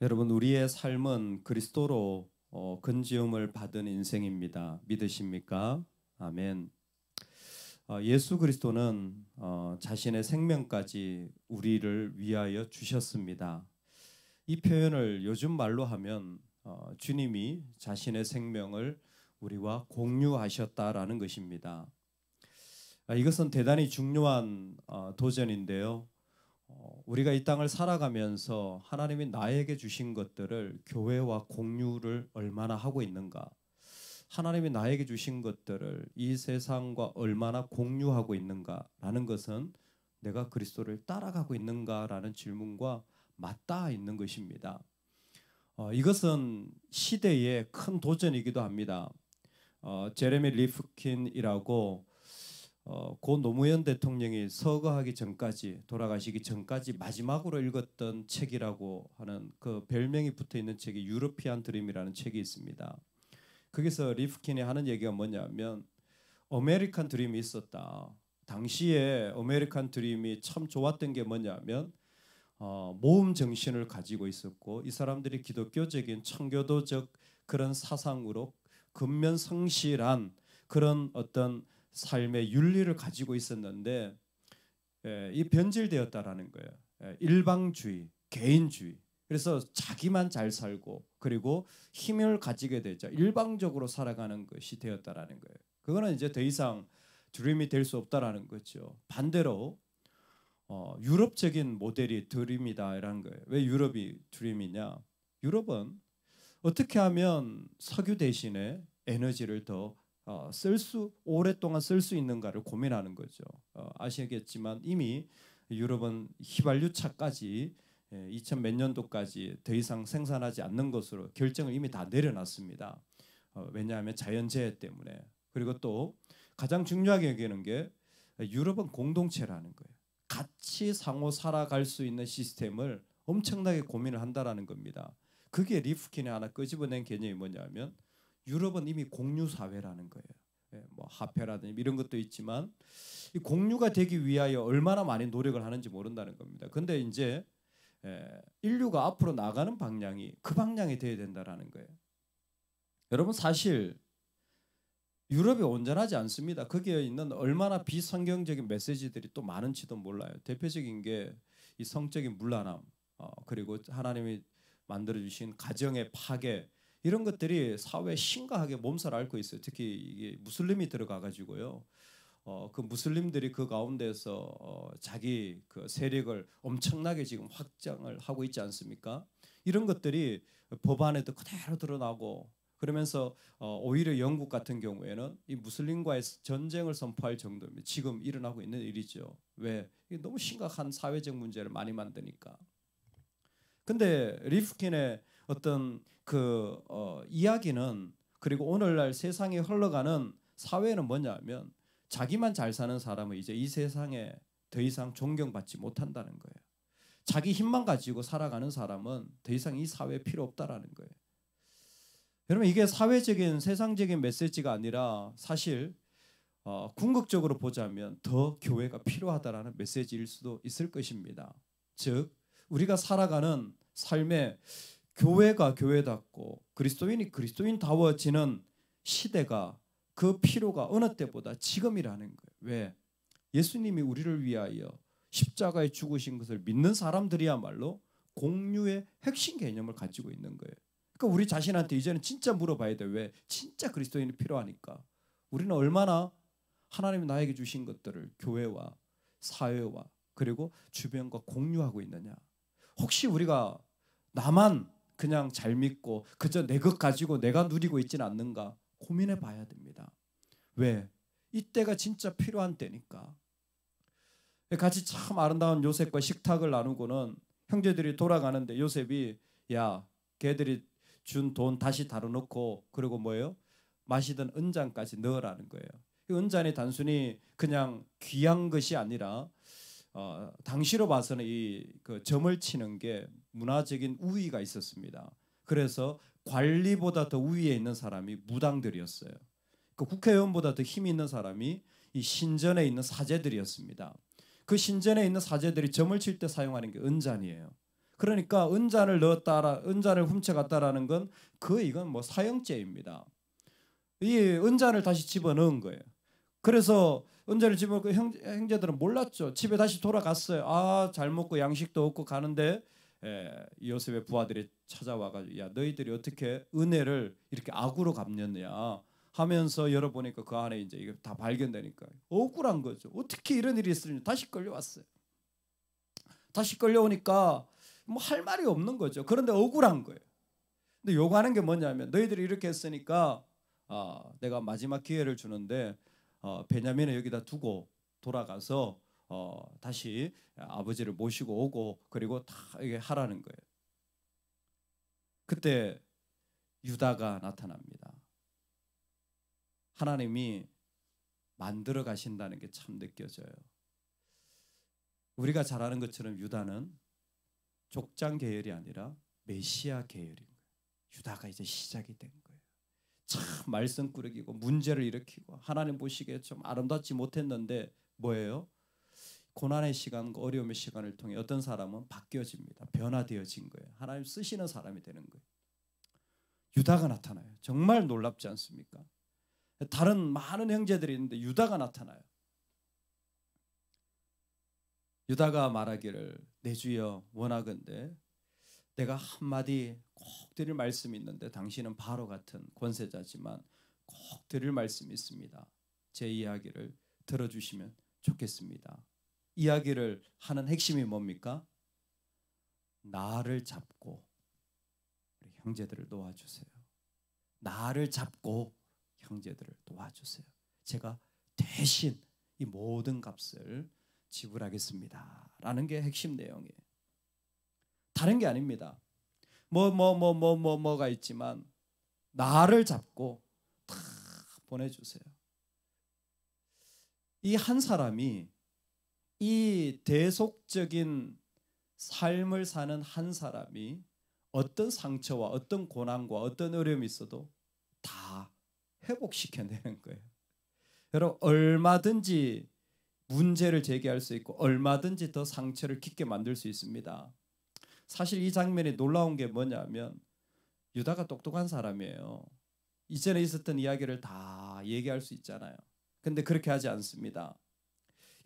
여러분, 우리의 삶은 그리스도로 건지음을 받은 인생입니다. 믿으십니까? 아멘. 예수 그리스도는 자신의 생명까지 우리를 위하여 주셨습니다. 이 표현을 요즘 말로 하면 주님이 자신의 생명을 우리와 공유하셨다라는 것입니다. 이것은 대단히 중요한 도전인데요. 우리가 이 땅을 살아가면서 하나님이 나에게 주신 것들을 교회와 공유를 얼마나 하고 있는가? 하나님이 나에게 주신 것들을 이 세상과 얼마나 공유하고 있는가라는 것은 내가 그리스도를 따라가고 있는가라는 질문과 맞닿아 있는 것입니다. 이것은 시대의 큰 도전이기도 합니다. 제레미 리프킨이라고 고 노무현 대통령이 서거하기 전까지 돌아가시기 전까지 마지막으로 읽었던 책이라고 하는 그 별명이 붙어 있는 책이 유러피안 드림이라는 책이 있습니다. 거기서 리프킨이 하는 얘기가 뭐냐면 아메리칸 드림이 있었다. 당시에 아메리칸 드림이 참 좋았던 게 뭐냐면 모험 정신을 가지고 있었고 이 사람들이 기독교적인 청교도적 그런 사상으로 근면성실한 그런 어떤 삶의 윤리를 가지고 있었는데 이 변질되었다라는 거예요. 일방주의, 개인주의. 그래서 자기만 잘 살고 그리고 힘을 가지게 되죠. 일방적으로 살아가는 것이 되었다라는 거예요. 그거는 이제 더 이상 드림이 될 수 없다라는 거죠. 반대로 유럽적인 모델이 드림이다라는 거예요. 왜 유럽이 드림이냐? 유럽은 어떻게 하면 석유 대신에 에너지를 더 오랫동안 쓸 수 있는가를 고민하는 거죠. 아시겠지만 이미 유럽은 휘발유차까지 2000 몇 년도까지 더 이상 생산하지 않는 것으로 결정을 이미 다 내려놨습니다. 왜냐하면 자연재해 때문에. 그리고 또 가장 중요하게 여기는 게 유럽은 공동체라는 거예요. 같이 상호 살아갈 수 있는 시스템을 엄청나게 고민을 한다라는 겁니다. 그게 리프킨이 하나 끄집어낸 개념이 뭐냐면 유럽은 이미 공유 사회라는 거예요. 뭐 화폐라든지 이런 것도 있지만 이 공유가 되기 위하여 얼마나 많이 노력을 하는지 모른다는 겁니다. 근데 이제 인류가 앞으로 나가는 방향이 그 방향이 돼야 된다라는 거예요. 여러분 사실 유럽이 온전하지 않습니다. 거기에 있는 얼마나 비성경적인 메시지들이 또 많은지도 몰라요. 대표적인 게 이 성적인 문란함, 그리고 하나님이 만들어 주신 가정의 파괴 이런 것들이 사회에 심각하게 몸살 앓고 있어요. 특히 이게 무슬림이 들어가 가지고요. 그 무슬림들이 그 가운데서 자기 그 세력을 엄청나게 지금 확장을 하고 있지 않습니까? 이런 것들이 법안에도 그대로 드러나고 그러면서 오히려 영국 같은 경우에는 이 무슬림과의 전쟁을 선포할 정도입니다. 지금 일어나고 있는 일이죠. 왜? 이게 너무 심각한 사회적 문제를 많이 만드니까. 근데 리프킨의 어떤 그 이야기는 그리고 오늘날 세상에 흘러가는 사회는 뭐냐면 자기만 잘 사는 사람은 이제 이 세상에 더 이상 존경받지 못한다는 거예요. 자기 힘만 가지고 살아가는 사람은 더 이상 이 사회에 필요 없다라는 거예요. 여러분 이게 사회적인 세상적인 메시지가 아니라 사실 궁극적으로 보자면 더 교회가 필요하다라는 메시지일 수도 있을 것입니다. 즉 우리가 살아가는 삶에 교회가 교회답고 그리스도인이 그리스도인다워지는 시대가 그 필요가 어느 때보다 지금이라는 거예요. 왜? 예수님이 우리를 위하여 십자가에 죽으신 것을 믿는 사람들이야말로 공유의 핵심 개념을 가지고 있는 거예요. 그러니까 우리 자신한테 이제는 진짜 물어봐야 돼. 왜? 진짜 그리스도인이 필요하니까. 우리는 얼마나 하나님이 나에게 주신 것들을 교회와 사회와 그리고 주변과 공유하고 있느냐. 혹시 우리가 나만 그냥 잘 믿고 그저 내 것 가지고 내가 누리고 있지는 않는가 고민해 봐야 됩니다. 왜? 이때가 진짜 필요한 때니까. 같이 참 아름다운 요셉과 식탁을 나누고는 형제들이 돌아가는데 요셉이 야 걔들이 준 돈 다시 다뤄놓고 그리고 뭐예요? 마시던 은잔까지 넣으라는 거예요. 이 은잔이 단순히 그냥 귀한 것이 아니라 당시로 봐서는 그 점을 치는 게 문화적인 우위가 있었습니다. 그래서 관리보다 더 우위에 있는 사람이 무당들이었어요. 그 국회의원보다 더 힘이 있는 사람이 이 신전에 있는 사제들이었습니다. 그 신전에 있는 사제들이 점을 칠 때 사용하는 게 은잔이에요. 그러니까 은잔을 넣었다, 은잔을 훔쳐갔다라는 건 이건 뭐 사형죄입니다. 이 은잔을 다시 집어넣은 거예요. 그래서 은잔을 집어넣고 형제들은 몰랐죠. 집에 다시 돌아갔어요. 잘 먹고 양식도 얻고 가는데 요셉의 부하들이 찾아와가지고 야 너희들이 어떻게 은혜를 이렇게 악으로 갚느냐 하면서 열어보니까 그 안에 이제 이게 다 발견되니까 억울한 거죠. 어떻게 이런 일이 있으니 다시 끌려왔어요. 다시 끌려오니까 뭐 할 말이 없는 거죠. 그런데 억울한 거예요. 근데 요구하는 게 뭐냐면 너희들이 이렇게 했으니까 내가 마지막 기회를 주는데 베냐민을 여기다 두고 돌아가서 다시 아버지를 모시고 오고 그리고 다 이게 하라는 거예요. 그때 유다가 나타납니다. 하나님이 만들어 가신다는 게 참 느껴져요. 우리가 잘 아는 것처럼 유다는 족장 계열이 아니라 메시아 계열인 거예요. 유다가 이제 시작이 된 거예요. 참 말썽꾸러기고 문제를 일으키고 하나님 보시기에 좀 아름답지 못했는데 뭐예요? 고난의 시간과 어려움의 시간을 통해 어떤 사람은 바뀌어집니다. 변화되어진 거예요. 하나님 쓰시는 사람이 되는 거예요. 유다가 나타나요. 정말 놀랍지 않습니까? 다른 많은 형제들이 있는데 유다가 나타나요. 유다가 말하기를 내 주여 원하건대 내가 한마디 꼭 드릴 말씀이 있는데 당신은 바로 같은 권세자지만 꼭 드릴 말씀이 있습니다. 제 이야기를 들어주시면 좋겠습니다. 이야기를 하는 핵심이 뭡니까? 나를 잡고 우리 형제들을 도와주세요. 나를 잡고 형제들을 도와주세요. 제가 대신 이 모든 값을 지불하겠습니다. 라는 게 핵심 내용이에요. 다른 게 아닙니다. 뭐가 있지만 나를 잡고 다 보내주세요. 이 한 사람이 이 대속적인 삶을 사는 한 사람이 어떤 상처와 어떤 고난과 어떤 어려움이 있어도 다 회복시켜내는 거예요. 여러분 얼마든지 문제를 제기할 수 있고 얼마든지 더 상처를 깊게 만들 수 있습니다. 사실 이 장면이 놀라운 게 뭐냐면 유다가 똑똑한 사람이에요. 이전에 있었던 이야기를 다 얘기할 수 있잖아요. 근데 그렇게 하지 않습니다.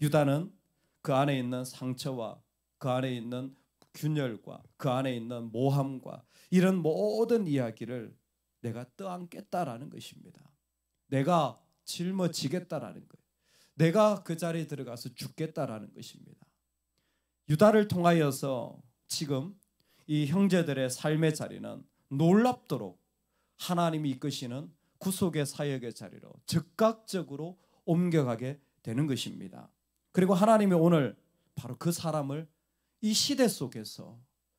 유다는 그 안에 있는 상처와 그 안에 있는 균열과 그 안에 있는 모함과 이런 모든 이야기를 내가 떠안겠다라는 것입니다. 내가 짊어지겠다라는 거예요. 내가 그 자리에 들어가서 죽겠다라는 것입니다. 유다를 통하여서 지금 이 형제들의 삶의 자리는 놀랍도록 하나님이 이끄시는 구속의 사역의 자리로 즉각적으로 옮겨가게 되는 것입니다. 그리고 하나님이 오늘 바로 그 사람을 이 시대 속에서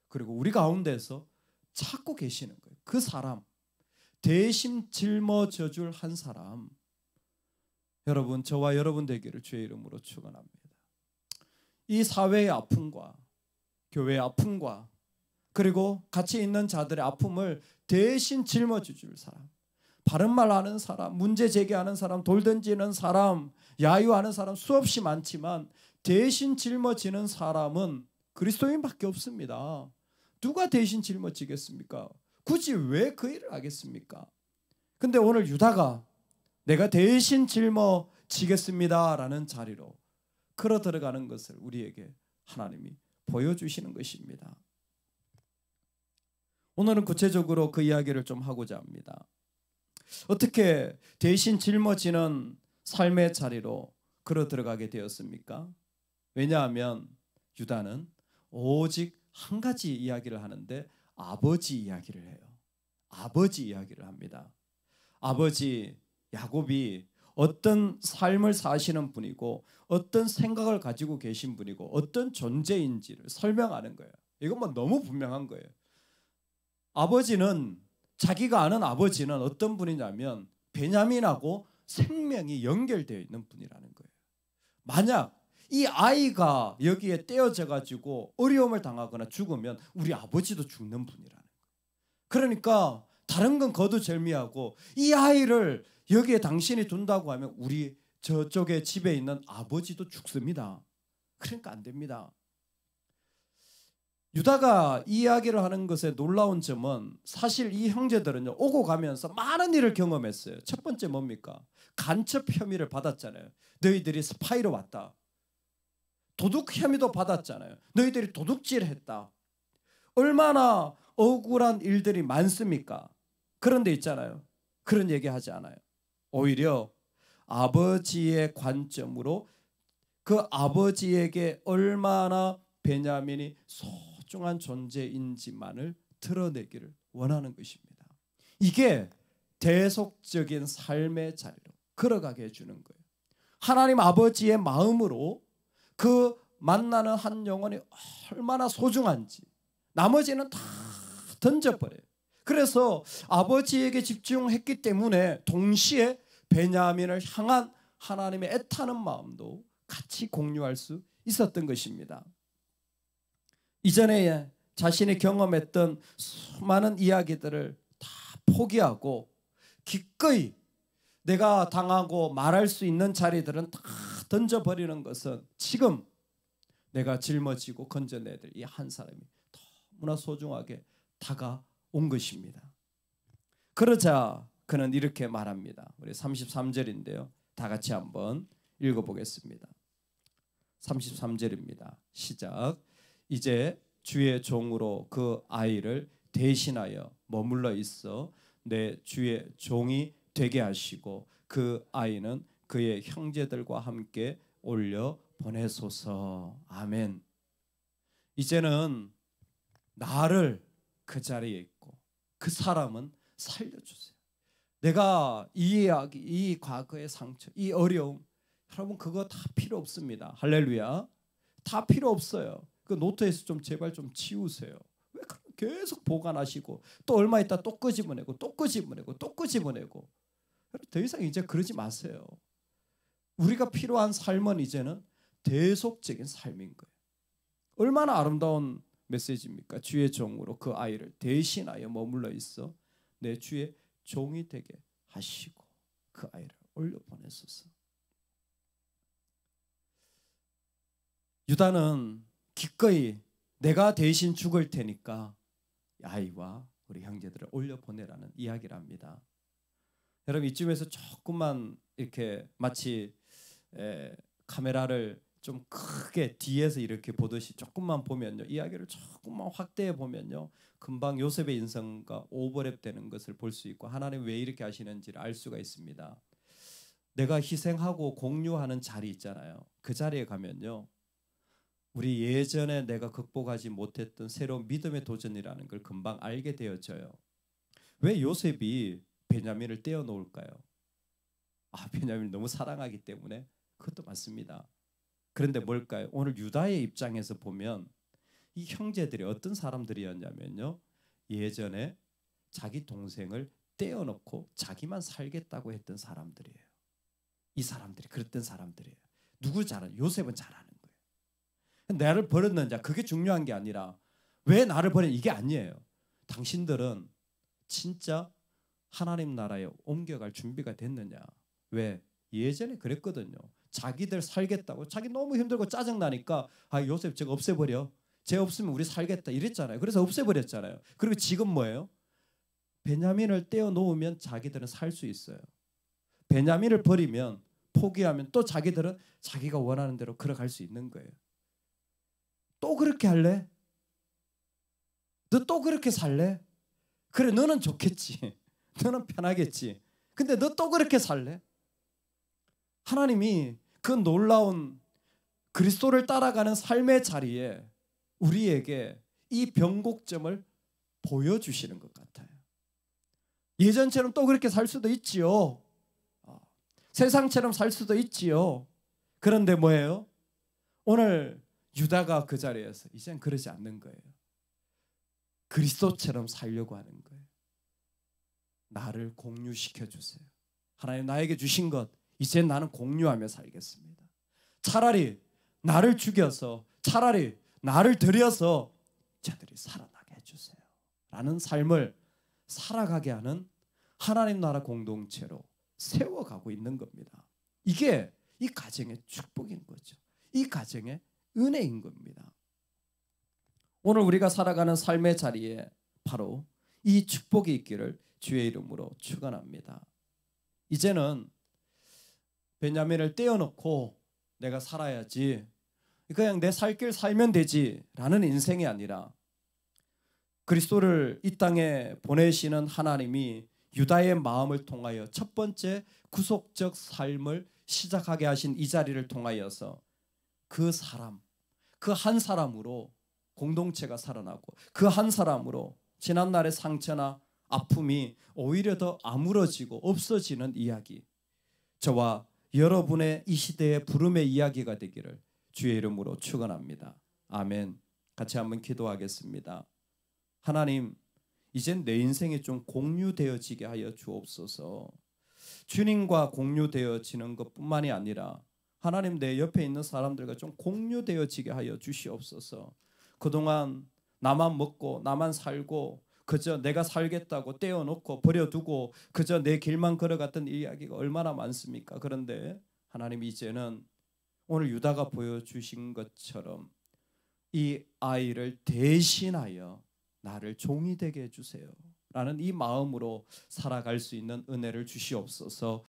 그리고 우리 가운데서 찾고 계시는 거예요. 그 사람 대신 짊어져 줄 한 사람. 여러분 저와 여러분 되기를 주의 이름으로 축원합니다. 이 사회의 아픔과 교회의 아픔과 그리고 같이 있는 자들의 아픔을 대신 짊어져 줄 사람, 바른 말 하는 사람, 문제 제기하는 사람, 돌 던지는 사람, 야유하는 사람 수없이 많지만 대신 짊어지는 사람은 그리스도인밖에 없습니다. 누가 대신 짊어지겠습니까? 굳이 왜 그 일을 하겠습니까? 근데 오늘 유다가 내가 대신 짊어지겠습니다라는 자리로 걸어 들어가는 것을 우리에게 하나님이 보여주시는 것입니다. 오늘은 구체적으로 그 이야기를 좀 하고자 합니다. 어떻게 대신 짊어지는 삶의 자리로 걸어 들어가게 되었습니까? 왜냐하면 유다는 오직 한 가지 이야기를 하는데 아버지 이야기를 해요. 아버지 이야기를 합니다. 아버지 야곱이 어떤 삶을 사시는 분이고 어떤 생각을 가지고 계신 분이고 어떤 존재인지를 설명하는 거예요. 이건 뭐 너무 분명한 거예요. 아버지는 자기가 아는 아버지는 어떤 분이냐면 베냐민하고 생명이 연결되어 있는 분이라는 거예요. 만약 이 아이가 여기에 떼어져 가지고 어려움을 당하거나 죽으면 우리 아버지도 죽는 분이라는 거예요. 그러니까 다른 건 거두절미하고 이 아이를 여기에 당신이 둔다고 하면 우리 저쪽에 집에 있는 아버지도 죽습니다. 그러니까 안 됩니다. 유다가 이 이야기를 하는 것에 놀라운 점은 사실 이 형제들은요, 오고 가면서 많은 일을 경험했어요. 첫 번째 뭡니까? 간첩 혐의를 받았잖아요. 너희들이 스파이로 왔다. 도둑 혐의도 받았잖아요. 너희들이 도둑질했다. 얼마나 억울한 일들이 많습니까? 그런데 있잖아요, 그런 얘기 하지 않아요. 오히려 아버지의 관점으로 그 아버지에게 얼마나 베냐민이 소중한 존재인지만을 드러내기를 원하는 것입니다. 이게 대속적인 삶의 자리로 걸어가게 해주는 거예요. 하나님 아버지의 마음으로 그 만나는 한 영혼이 얼마나 소중한지 나머지는 다 던져버려요. 그래서 아버지에게 집중했기 때문에 동시에 베냐민을 향한 하나님의 애타는 마음도 같이 공유할 수 있었던 것입니다. 이전에 자신이 경험했던 수많은 이야기들을 다 포기하고 기꺼이 내가 당하고 말할 수 있는 자리들은 다 던져버리는 것은 지금 내가 짊어지고 건져내야 될 이 한 사람이 너무나 소중하게 다가온 것입니다. 그러자 그는 이렇게 말합니다. 우리 33절인데요. 다 같이 한번 읽어보겠습니다. 33절입니다. 시작. 이제 주의 종으로 그 아이를 대신하여 머물러 있어 내 주의 종이 되게 하시고 그 아이는 그의 형제들과 함께 올려 보내소서. 아멘. 이제는 나를 그 자리에 있고 그 사람은 살려주세요. 내가 이 이야기, 이 과거의 상처, 이 어려움, 여러분 그거 다 필요 없습니다. 할렐루야. 다 필요 없어요. 그 노트에서 좀 제발 좀 치우세요. 왜 계속 보관하시고 또 얼마 있다 또 끄집어내고 또 끄집어내고 또 끄집어내고. 더 이상 이제 그러지 마세요. 우리가 필요한 삶은 이제는 대속적인 삶인 거예요. 얼마나 아름다운 메시지입니까? 주의 종으로 그 아이를 대신하여 머물러 있어 내 주의 종이 되게 하시고 그 아이를 올려보내소서. 유다는 기꺼이 내가 대신 죽을 테니까 아이와 우리 형제들을 올려보내라는 이야기를 합니다. 여러분 이쯤에서 조금만 이렇게 마치 카메라를 좀 크게 뒤에서 이렇게 보듯이 조금만 보면요, 이야기를 조금만 확대해 보면요, 금방 요셉의 인생과 오버랩 되는 것을 볼 수 있고 하나님 왜 이렇게 하시는지를 알 수가 있습니다. 내가 희생하고 공유하는 자리 있잖아요. 그 자리에 가면요, 우리 예전에 내가 극복하지 못했던 새로운 믿음의 도전이라는 걸 금방 알게 되어져요. 왜 요셉이 베냐민을 떼어놓을까요? 베냐민을 너무 사랑하기 때문에? 그것도 맞습니다. 그런데 뭘까요? 오늘 유다의 입장에서 보면 이 형제들이 어떤 사람들이었냐면요, 예전에 자기 동생을 떼어놓고 자기만 살겠다고 했던 사람들이에요. 이 사람들이 그랬던 사람들이에요. 누구 잘하는? 요셉은 잘하는 거예요. 나를 버렸는 자, 그게 중요한 게 아니라 왜 나를 버린 이게 아니에요. 당신들은 진짜 하나님 나라에 옮겨갈 준비가 됐느냐? 왜? 예전에 그랬거든요. 자기들 살겠다고, 자기 너무 힘들고 짜증나니까 요셉 저거 없애버려. 쟤 없으면 우리 살겠다 이랬잖아요. 그래서 없애버렸잖아요. 그리고 지금 뭐예요? 베냐민을 떼어놓으면 자기들은 살 수 있어요. 베냐민을 버리면, 포기하면 또 자기들은 자기가 원하는 대로 걸어갈 수 있는 거예요. 또 그렇게 할래? 너 또 그렇게 살래? 그래, 너는 좋겠지. 너는 편하겠지. 근데 너 또 그렇게 살래? 하나님이 그 놀라운 그리스도를 따라가는 삶의 자리에 우리에게 이 변곡점을 보여주시는 것 같아요. 예전처럼 또 그렇게 살 수도 있지요. 세상처럼 살 수도 있지요. 그런데 뭐예요? 오늘 유다가 그 자리에서 이젠 그러지 않는 거예요. 그리스도처럼 살려고 하는 거예요. 나를 공유시켜 주세요. 하나님 나에게 주신 것 이제 나는 공유하며 살겠습니다. 차라리 나를 죽여서, 차라리 나를 들여서 저들이 살아나게 해주세요 라는 삶을 살아가게 하는 하나님 나라 공동체로 세워가고 있는 겁니다. 이게 이 가정의 축복인 거죠. 이 가정의 은혜인 겁니다. 오늘 우리가 살아가는 삶의 자리에 바로 이 축복이 있기를 주의 이름으로 축원합니다. 이제는 베냐민을 떼어놓고 내가 살아야지, 그냥 내 살 길 살면 되지 라는 인생이 아니라, 그리스도를 이 땅에 보내시는 하나님이 유다의 마음을 통하여 첫 번째 구속적 삶을 시작하게 하신 이 자리를 통하여서 그 사람, 그 한 사람으로 공동체가 살아나고, 그 한 사람으로 지난날의 상처나 아픔이 오히려 더 아물어지고 없어지는 이야기, 저와 여러분의 이 시대의 부름의 이야기가 되기를 주의 이름으로 축원합니다. 아멘. 같이 한번 기도하겠습니다. 하나님, 이젠 내 인생이 좀 공유되어지게 하여 주옵소서. 주님과 공유되어지는 것뿐만이 아니라 하나님, 내 옆에 있는 사람들과 좀 공유되어지게 하여 주시옵소서. 그동안 나만 먹고 나만 살고 그저 내가 살겠다고 떼어놓고 버려두고 그저 내 길만 걸어갔던 이야기가 얼마나 많습니까? 그런데 하나님, 이제는 오늘 유다가 보여주신 것처럼 이 아이를 대신하여 나를 종이 되게 해주세요 라는 이 마음으로 살아갈 수 있는 은혜를 주시옵소서.